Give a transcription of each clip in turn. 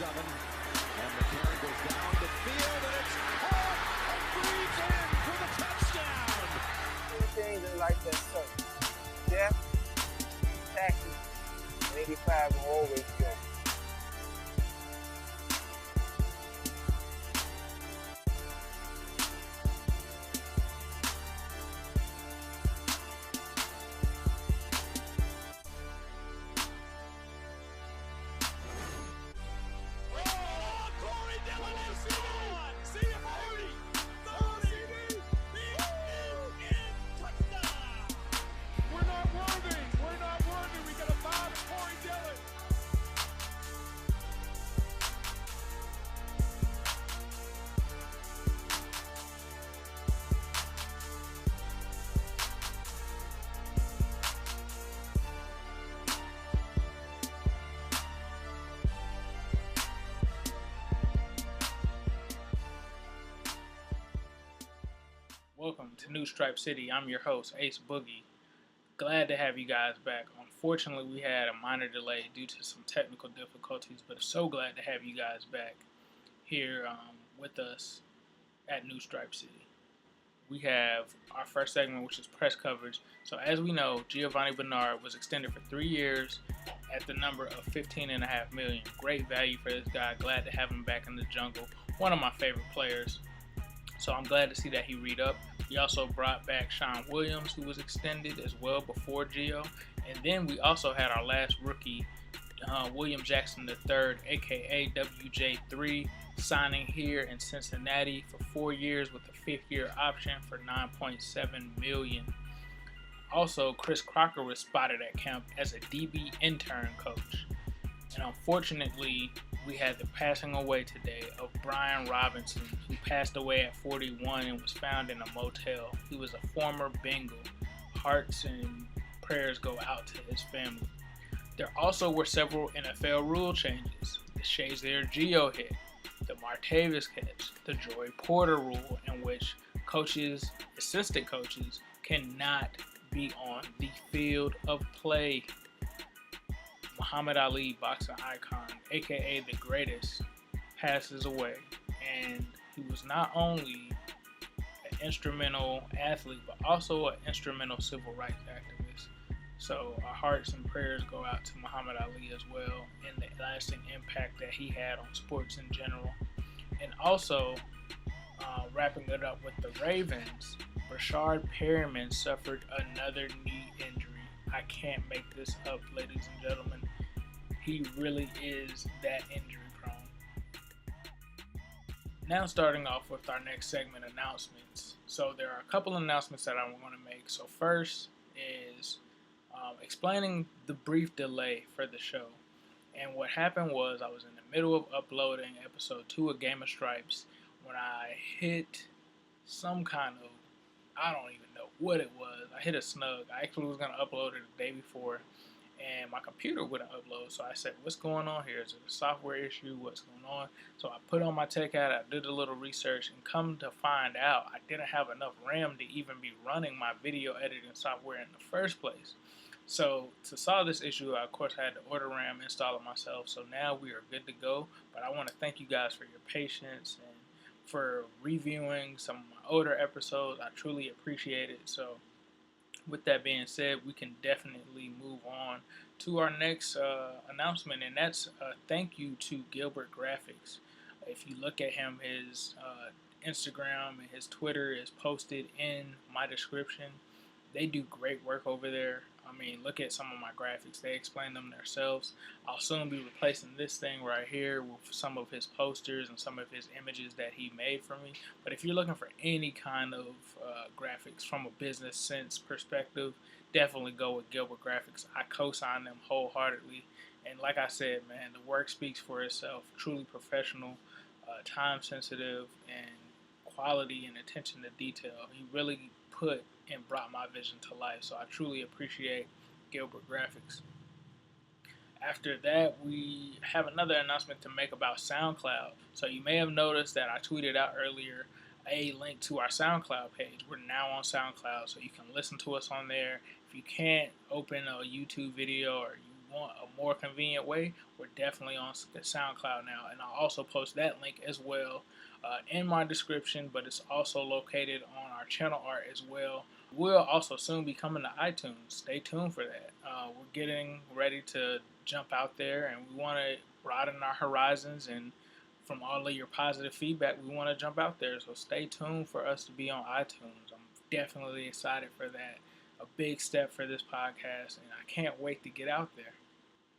7. And McCarron goes down the field, and it's caught and breathes in for the touchdown. Two things in life that suck: death, taxes, and 85 will always go. Welcome to New Stripe City. I'm your host, Ace Boogie. Glad to have you guys back. Unfortunately, we had a minor delay due to some technical difficulties, but so glad to have you guys back here with us at New Stripe City. We have our first segment, which is press coverage. So as we know, Gio Bernard was extended for 3 years at the number of $15.5 million. Great value for this guy. Glad to have him back in the jungle. One of my favorite players. So I'm glad to see that he re-upped. We also brought back Sean Williams, who was extended as well before Gio. And then we also had our last rookie, William Jackson III, aka WJ3, signing here in Cincinnati for 4 years with a 5th-year option for $9.7 million. Also, Chris Crocker was spotted at camp as a DB intern coach. And unfortunately, we had the passing away today of Bryan Robinson, who passed away at 41 and was found in a motel. He was a former Bengal. Hearts and prayers go out to his family. There also were several NFL rule changes. The Shazier Gio hit, the Martavis catch, the Joey Porter rule, in which coaches, assistant coaches, cannot be on the field of play. Muhammad Ali, boxing icon, aka the greatest, passes away, and he was not only an instrumental athlete, but also an instrumental civil rights activist. So our hearts and prayers go out to Muhammad Ali as well, and the lasting impact that he had on sports in general. And also, wrapping it up with the Ravens, Perriman suffered another knee injury. I can't make this up, ladies and gentlemen. He really is that injury prone. Now starting off with our next segment, announcements. So there are a couple announcements that I want to make. So first is explaining the brief delay for the show. And what happened was I was in the middle of uploading episode 2 of Game of Stripes when I hit some kind of, I don't even know what it was. I hit a snug. I actually was going to upload it the day before, and my computer wouldn't upload. So I said, what's going on here? Is it a software issue? What's going on? So I put on my tech hat. I did a little research, and come to find out, I didn't have enough RAM to even be running my video editing software in the first place. So to solve this issue, I, of course, had to order RAM, install it myself. So now we are good to go. But I want to thank you guys for your patience and for reviewing some of my older episodes. I truly appreciate it. So with that being said, we can definitely move on to our next announcement, and that's a thank you to Gilbert Graphics. If you look at him, his Instagram and his Twitter is posted in my description. They do great work over there. I mean, look at some of my graphics. They explain them themselves. I'll soon be replacing this thing right here with some of his posters and some of his images that he made for me. But if you're looking for any kind of graphics from a business sense perspective, definitely go with Gilbert Graphics. I co-sign them wholeheartedly. And like I said, man, the work speaks for itself. Truly professional, time sensitive, and quality and attention to detail. He really put and brought my vision to life, so I truly appreciate Gilbert Graphics. After that, we have another announcement to make about SoundCloud. So you may have noticed that I tweeted out earlier a link to our SoundCloud page. We're now on SoundCloud, so you can listen to us on there. If you can't open a YouTube video or you want a more convenient way, we're definitely on SoundCloud now, and I'll also post that link as well in my description, but it's also located on our channel art as well. We'll also soon be coming to iTunes. Stay tuned for that. We're getting ready to jump out there, and we want to broaden our horizons, and from all of your positive feedback, we want to jump out there. So stay tuned for us to be on iTunes. I'm definitely excited for that. A big step for this podcast, and I can't wait to get out there.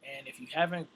And if you haven't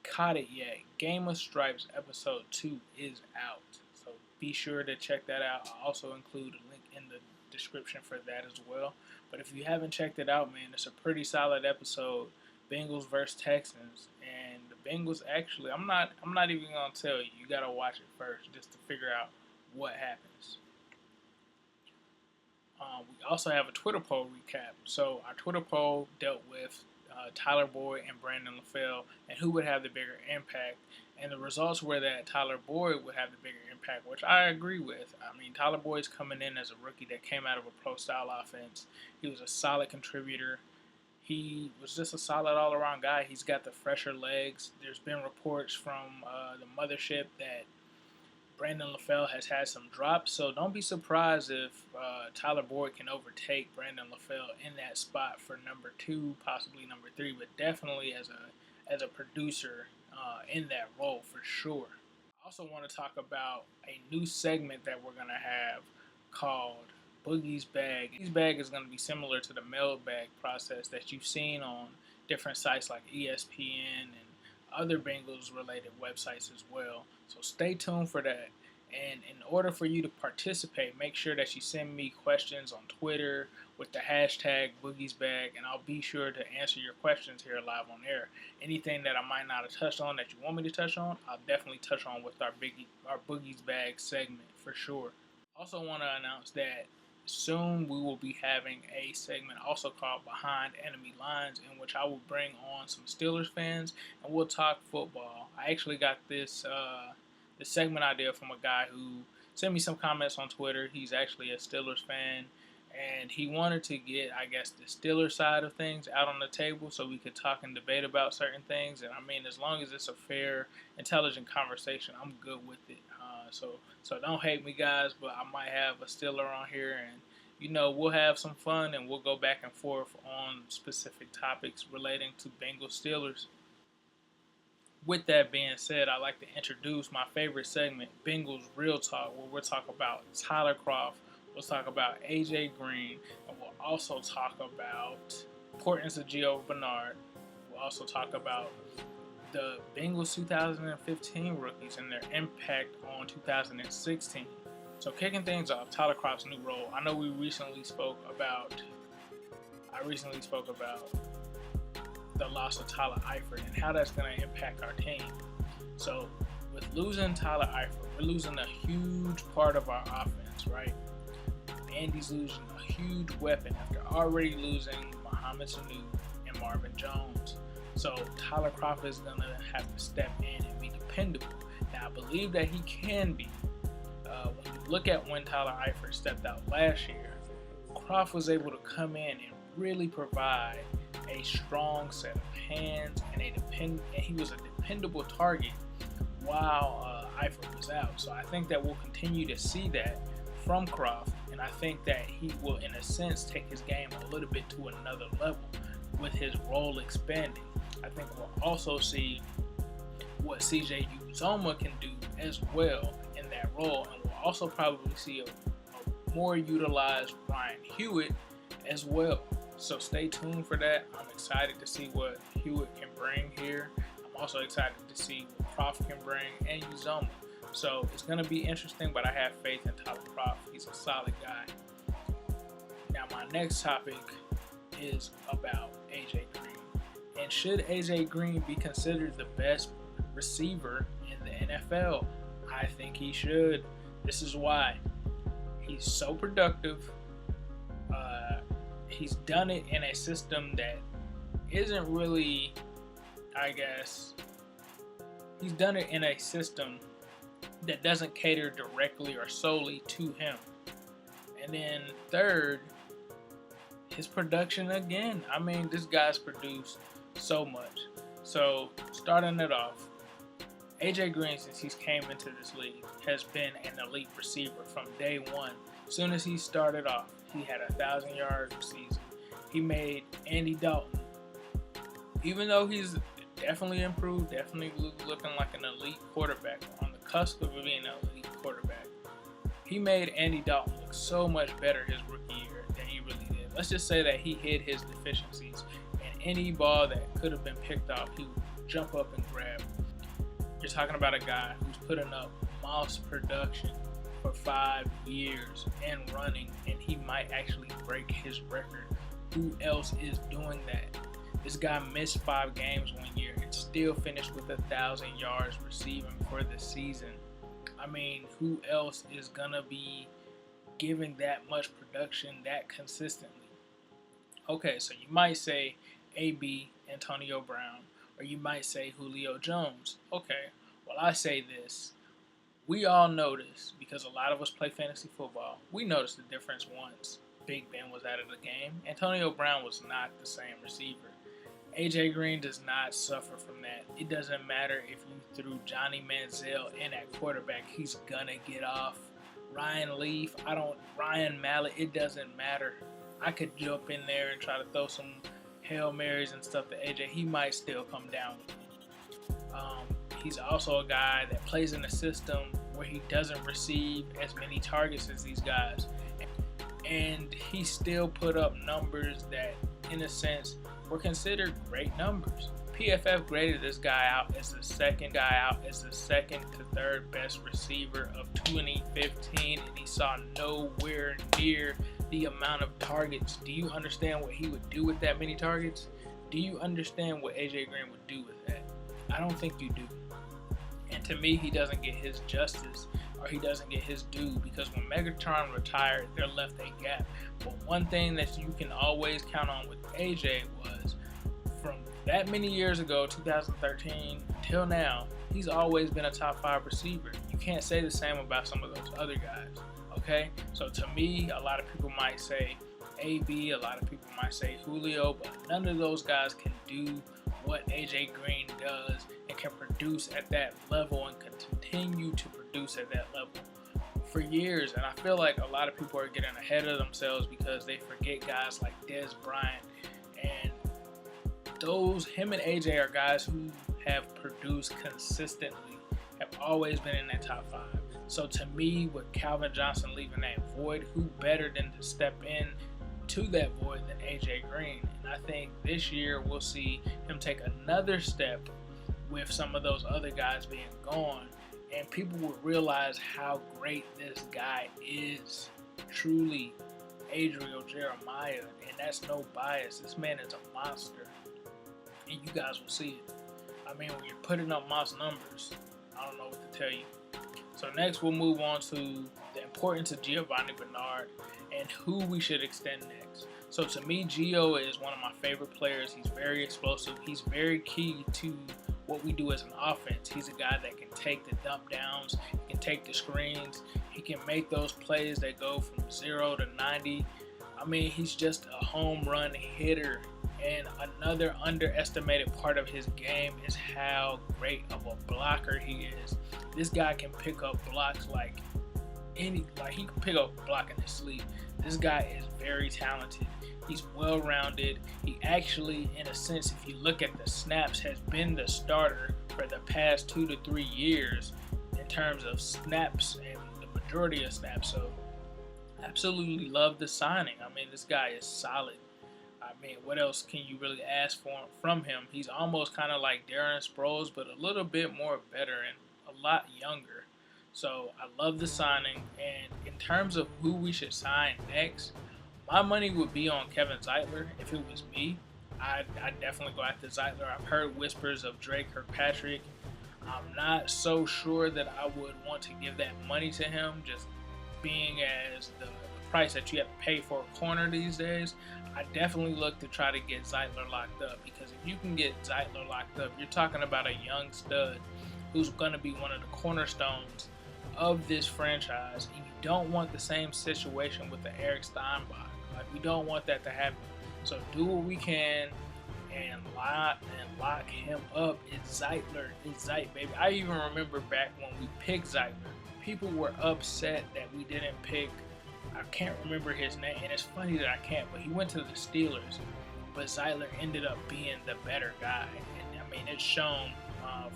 caught it yet, Game of Stripes episode 2 is out. So be sure to check that out. I'll also include a link in the description for that as well. But if you haven't checked it out, man, it's a pretty solid episode. Bengals versus Texans, and the Bengals actually, I'm not even gonna tell you. You gotta watch it first just to figure out what happens. We also have a Twitter poll recap. So our Twitter poll dealt with Tyler Boyd and Brandon LaFell and who would have the bigger impact. And the results were that Tyler Boyd would have the bigger impact, which I agree with. I mean, Tyler Boyd's coming in as a rookie that came out of a pro-style offense. He was a solid contributor. He was just a solid all-around guy. He's got the fresher legs. There's been reports from the mothership that Brandon LaFell has had some drops, so don't be surprised if Tyler Boyd can overtake Brandon LaFell in that spot for number 2, possibly number 3, but definitely as a producer in that role for sure. I also want to talk about a new segment that we're going to have called Boogie's Bag. Boogie's Bag is going to be similar to the mailbag process that you've seen on different sites like ESPN and other Bengals related websites as well. So stay tuned for that. And in order for you to participate, make sure that you send me questions on Twitter with the hashtag Boogie's Bag, and I'll be sure to answer your questions here live on air. Anything that I might not have touched on that you want me to touch on, I'll definitely touch on with our Boogie's Bag segment for sure. Also want to announce that soon we will be having a segment also called Behind Enemy Lines, in which I will bring on some Steelers fans and we'll talk football. I actually got this segment idea from a guy who sent me some comments on Twitter. He's actually a Steelers fan, and he wanted to get, I guess, the Steelers side of things out on the table so we could talk and debate about certain things. And I mean, as long as it's a fair, intelligent conversation, I'm good with it. So don't hate me, guys, but I might have a Steeler on here, and we'll have some fun and we'll go back and forth on specific topics relating to Bengals Steelers. With that being said, I'd like to introduce my favorite segment, Bengals Real Talk, where we'll talk about Tyler Kroft, we'll talk about AJ Green, and we'll also talk about the importance of Gio Bernard. We'll also talk about the Bengals 2015 rookies and their impact on 2016. So kicking things off, Tyler Kroft's new role. I know I recently spoke about the loss of Tyler Eifert and how that's going to impact our team. So with losing Tyler Eifert, we're losing a huge part of our offense, right? Andy's losing a huge weapon after already losing Mohamed Sanu and Marvin Jones. So Tyler Kroft is going to have to step in and be dependable. Now I believe that he can be. When you look at when Tyler Eifert stepped out last year, Kroft was able to come in and really provide a strong set of hands and he was a dependable target while Eifert was out. So I think that we'll continue to see that from Kroft, and I think that he will, in a sense, take his game a little bit to another level with his role expanding. I think we'll also see what CJ Uzomah can do as well in that role, and we'll also probably see a more utilized Ryan Hewitt as well. So stay tuned for that. I'm excited to see what Hewitt can bring here. I'm also excited to see what Kroft can bring and Uzomah. So it's going to be interesting, but I have faith in Tyler Kroft. He's a solid guy. Now my next topic is about AJ Green. And should AJ Green be considered the best receiver in the NFL? I think he should. This is why. He's so productive. He's done it in a system that isn't really, he's done it in a system that doesn't cater directly or solely to him. And then third, his production again. I mean, this guy's produced so much. So starting it off, AJ Green, since he's came into this league, has been an elite receiver from day one. As soon as he started off, he had 1,000 yards a season. He made Andy Dalton, even though he's definitely improved, definitely looking like an elite quarterback, on the cusp of being an elite quarterback. He made Andy Dalton look so much better his rookie year than he really did. Let's just say that he hid his deficiencies, and any ball that could have been picked off, he would jump up and grab. You're talking about a guy who's putting up mouse production for 5 years and running, and he might actually break his record. Who else is doing that? This guy missed 5 games one year and still finished with 1,000 yards receiving for the season. I mean, who else is gonna be giving that much production that consistently? Okay, so you might say AB, Antonio Brown, or you might say Julio Jones. Okay, well, I say this. We all notice, because a lot of us play fantasy football, we noticed the difference once Big Ben was out of the game. Antonio Brown was not the same receiver. AJ Green does not suffer from that. It doesn't matter if you threw Johnny Manziel in at quarterback, he's gonna get off. Ryan Leaf, Ryan Mallett, it doesn't matter. I could jump in there and try to throw some Hail Marys and stuff to AJ. He might still come down with me. He's also a guy that plays in a system where he doesn't receive as many targets as these guys. And he still put up numbers that, in a sense, were considered great numbers. PFF graded this guy out as the second to third best receiver of 2015, and he saw nowhere near the amount of targets. Do you understand what he would do with that many targets? Do you understand what AJ Green would do with that? I don't think you do. And to me, he doesn't get his justice, or he doesn't get his due, because when Megatron retired, there left a gap. But one thing that you can always count on with AJ was, from that many years ago, 2013, till now, he's always been a top 5 receiver. You can't say the same about some of those other guys, okay? So to me, a lot of people might say AB, a lot of people might say Julio, but none of those guys can do what AJ Green does and can produce at that level and can continue to produce at that level for years. And I feel like a lot of people are getting ahead of themselves because they forget guys like Des Bryant, and him and AJ are guys who have produced consistently, have always been in that top 5. So to me, with Calvin Johnson leaving that void, who better than to step in to that void than AJ Green? And I think this year we'll see him take another step with some of those other guys being gone, and people will realize how great this guy is. Truly, Adriel Jeremiah, and that's no bias. This man is a monster, and you guys will see it. I mean, when you're putting up mouse numbers, I don't know what to tell you. So next, we'll move on to the importance of Gio Bernard and who we should extend next. So to me, Gio is one of my favorite players. He's very explosive. He's very key to what we do as an offense. He's a guy that can take the dump downs, he can take the screens, he can make those plays that go from 0 to 90. I mean, he's just a home run hitter. And another underestimated part of his game is how great of a blocker he is. This guy can pick up blocks like he can pick up a block in his sleep. This guy is very talented. He's well-rounded. He actually, in a sense, if you look at the snaps, has been the starter for the past 2 to 3 years in terms of snaps and the majority of snaps. So, absolutely love the signing. I mean, this guy is solid. I mean, what else can you really ask from him? He's almost kind of like Darren Sproles, but a little bit more better and a lot younger. So I love the signing. And in terms of who we should sign next, my money would be on Kevin Zeitler. If it was me, I'd definitely go after Zeitler. I've heard whispers of Drake Kirkpatrick. I'm not so sure that I would want to give that money to him, just being as the price that you have to pay for a corner these days. I definitely look to try to get Zeitler locked up, because if you can get Zeitler locked up, you're talking about a young stud who's going to be one of the cornerstones of this franchise, and you don't want the same situation with the Eric Steinbach. Like, we don't want that to happen. So do what we can and lock him up. It's Zeitler. It's Zeit, baby. I even remember back when we picked Zeitler, people were upset that we didn't pick, I can't remember his name, and it's funny that I can't, but he went to the Steelers, but Zeitler ended up being the better guy. And I mean, it's shown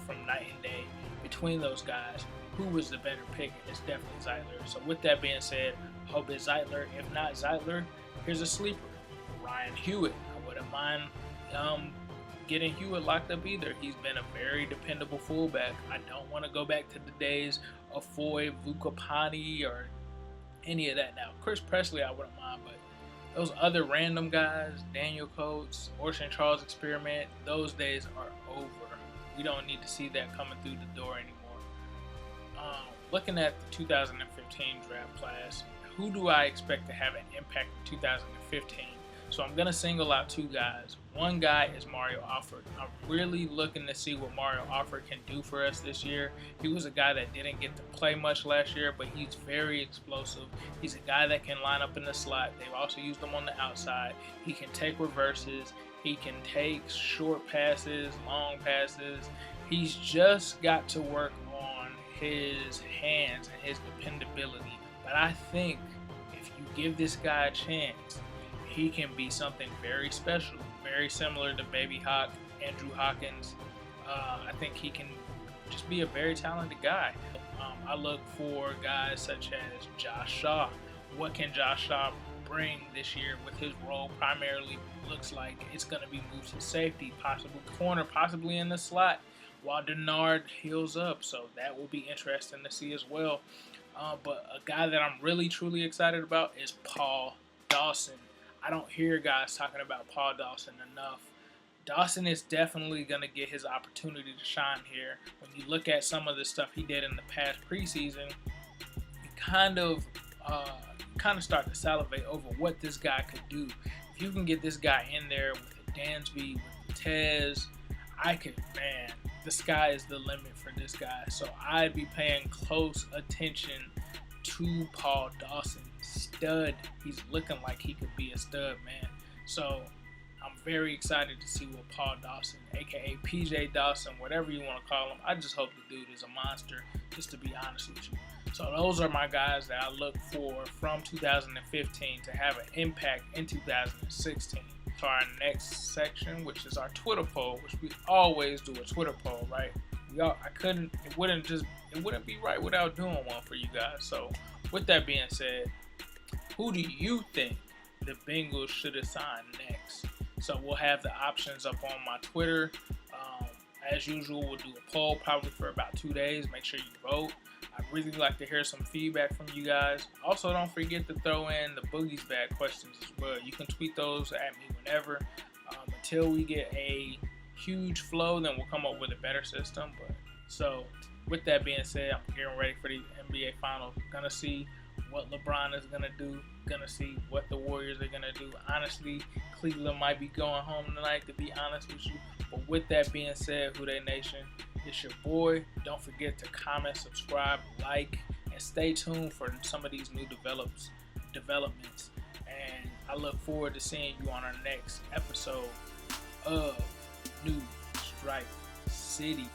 from night and day between those guys who was the better pick, and it's definitely Zeitler. So with that being said, hope it's Zeitler. If not Zeitler, here's a sleeper, Ryan Hewitt. I wouldn't mind getting Hewitt locked up either. He's been a very dependable fullback. I don't want to go back to the days of Foy, Vukapani, or any of that now. Chris Presley, I wouldn't mind, but those other random guys, Daniel Coates, Orson Charles experiment, those days are over. We don't need to see that coming through the door anymore. Looking at the 2015 draft class, who do I expect to have an impact in 2015? So I'm going to single out two guys. One guy is Mario Alford. I'm really looking to see what Mario Alford can do for us this year. He was a guy that didn't get to play much last year, but he's very explosive. He's a guy that can line up in the slot. They've also used him on the outside. He can take reverses. He can take short passes, long passes. He's just got to work on his hands and his dependability. But I think if you give this guy a chance, he can be something very special, very similar to Baby Hawk, Andrew Hawkins. I think he can just be a very talented guy. I look for guys such as Josh Shaw. What can Josh Shaw bring this year with his role primarily looks like it's going to be moved to safety, possible corner, possibly in the slot, while Bernard heals up. So that will be interesting to see as well. But a guy that I'm really, truly excited about is Paul Dawson. I don't hear guys talking about Paul Dawson enough. Dawson is definitely going to get his opportunity to shine here. When you look at some of the stuff he did in the past preseason, you kind of start to salivate over what this guy could do. If you can get this guy in there with the Dansby, with the Tez, the sky is the limit for this guy. So I'd be paying close attention to Paul Dawson. Stud. He's looking like he could be a stud, man. So I'm very excited to see what Paul Dawson, aka PJ Dawson, whatever you want to call him, I just hope the dude is a monster, just to be honest with you. So those are my guys that I look for from 2015 to have an impact in 2016. To our next section, which is our Twitter poll, which we always do a Twitter poll, right? It wouldn't be right without doing one for you guys. So with that being said, who do you think the Bengals should have signed next? So we'll have the options up on my Twitter. As usual, we'll do a poll probably for about 2 days. Make sure you vote. I'd really like to hear some feedback from you guys. Also, don't forget to throw in the Boogie's Bad questions as well. You can tweet those at me whenever. Until we get a huge flow, then we'll come up with a better system. So with that being said, I'm getting ready for the NBA Finals. Gonna see what LeBron is gonna do. Gonna see what the Warriors are gonna do. Honestly, Cleveland might be going home tonight, to be honest with you. But with that being said, Who Dey Nation, it's your boy. Don't forget to comment, subscribe, like, and stay tuned for some of these new developments. And I look forward to seeing you on our next episode of New Stripe City.